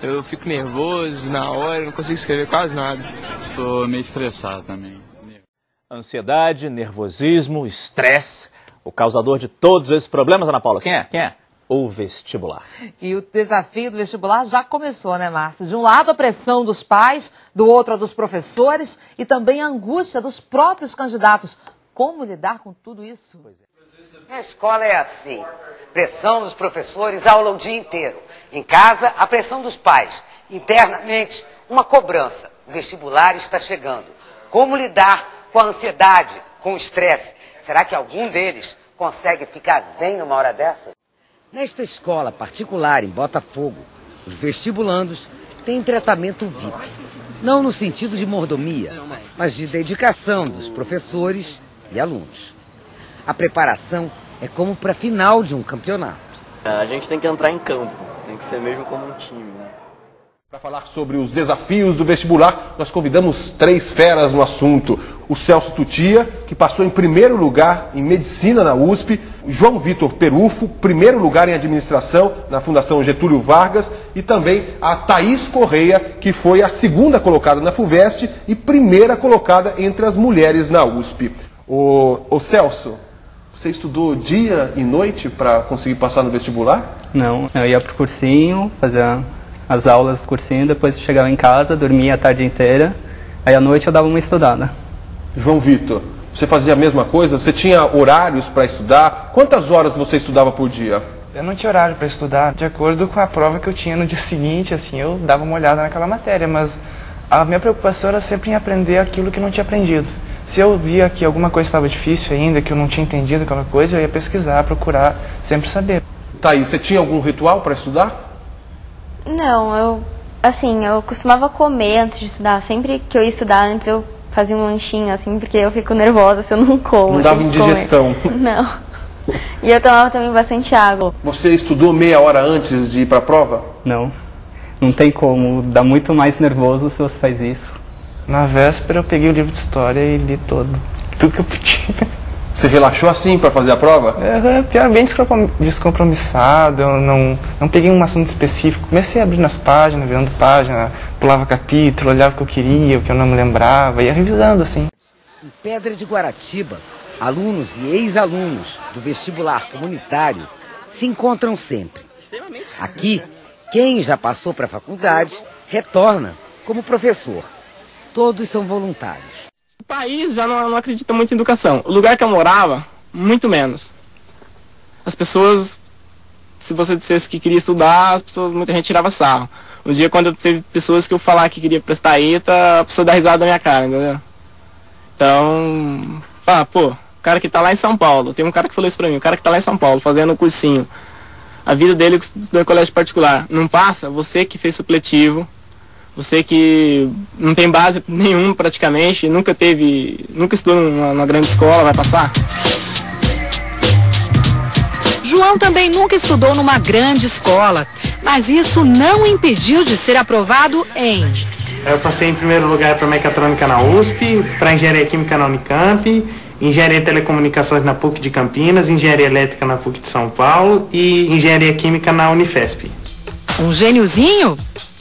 Eu fico nervoso na hora, não consigo escrever quase nada. Tô meio estressado também. Ansiedade, nervosismo, estresse, o causador de todos esses problemas, Ana Paula, quem é? O vestibular. E o desafio do vestibular já começou, né, Márcio? De um lado a pressão dos pais, do outro a dos professores e também a angústia dos próprios candidatos. Como lidar com tudo isso? A escola é assim, pressão dos professores, aula o dia inteiro. Em casa, a pressão dos pais. Internamente, uma cobrança. O vestibular está chegando. Como lidar com a ansiedade, com o estresse? Será que algum deles consegue ficar zen numa hora dessa? Nesta escola particular em Botafogo, os vestibulandos têm tratamento VIP. Não no sentido de mordomia, mas de dedicação dos professores e alunos. A preparação é como para a final de um campeonato. A gente tem que entrar em campo, tem que ser mesmo como um time, né? Para falar sobre os desafios do vestibular, nós convidamos 3 feras no assunto. O Celso Tutia, que passou em primeiro lugar em Medicina na USP, João Vitor Perufo, primeiro lugar em Administração na Fundação Getúlio Vargas, e também a Thaís Correia, que foi a segunda colocada na FUVEST e primeira colocada entre as mulheres na USP. Ô Celso, você estudou dia e noite para conseguir passar no vestibular? Não, eu ia pro cursinho, fazia as aulas do cursinho, depois chegava em casa, dormia a tarde inteira, aí à noite eu dava uma estudada. João Vitor, você fazia a mesma coisa? Você tinha horários para estudar? Quantas horas você estudava por dia? Eu não tinha horário para estudar. De acordo com a prova que eu tinha no dia seguinte, assim, eu dava uma olhada naquela matéria, mas a minha preocupação era sempre em aprender aquilo que eu não tinha aprendido. Se eu via que alguma coisa estava difícil ainda, que eu não tinha entendido aquela coisa, eu ia pesquisar, procurar, sempre saber. Thaís, você tinha algum ritual para estudar? Não, eu costumava comer antes de estudar. Sempre que eu ia estudar antes, eu fazia um lanchinho, assim, porque eu fico nervosa se eu não como. Não dava indigestão. Não. E eu tomava também bastante água. Você estudou meia hora antes de ir para a prova? Não, não tem como. Dá muito mais nervoso se você faz isso. Na véspera eu peguei o livro de história e li tudo que eu podia. Você relaxou assim para fazer a prova? Pior, bem descompromissado, eu não peguei um assunto específico. Comecei a abrir nas páginas, virando página, pulava capítulo, olhava o que eu queria, o que eu não me lembrava, ia revisando assim. Em Pedra de Guaratiba, alunos e ex-alunos do vestibular comunitário se encontram sempre. Aqui, quem já passou para a faculdade retorna como professor. Todos são voluntários. O país já não acredita muito em educação. O lugar que eu morava, muito menos. As pessoas, se você dissesse que queria estudar, muita gente tirava sarro. Um dia, quando teve pessoas que eu falar que queria prestar ETA, a pessoa dá risada na minha cara, entendeu? Então, o cara que tá lá em São Paulo, tem um cara que falou isso pra mim, o cara que tá lá em São Paulo, fazendo um cursinho, a vida dele estudou em colégio particular, não passa? Você que fez supletivo, você que não tem base nenhuma praticamente, nunca estudou numa grande escola, vai passar? João também nunca estudou numa grande escola, mas isso não o impediu de ser aprovado em... Eu passei em primeiro lugar para Mecatrônica na USP, para Engenharia Química na Unicamp, Engenharia de Telecomunicações na PUC de Campinas, Engenharia Elétrica na PUC de São Paulo e Engenharia Química na Unifesp. Um gêniozinho?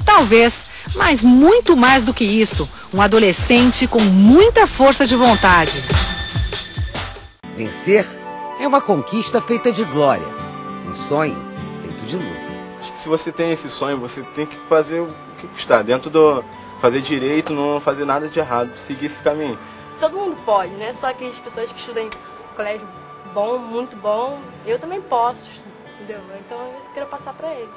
Talvez. Mas muito mais do que isso, um adolescente com muita força de vontade. Vencer é uma conquista feita de glória, um sonho feito de luta. Acho que se você tem esse sonho, você tem que fazer o que custar, fazer direito, não fazer nada de errado, seguir esse caminho. Todo mundo pode, né? Só aquelas pessoas que estudam em colégio bom, muito bom, eu também posso, entendeu? Então eu quero passar para eles.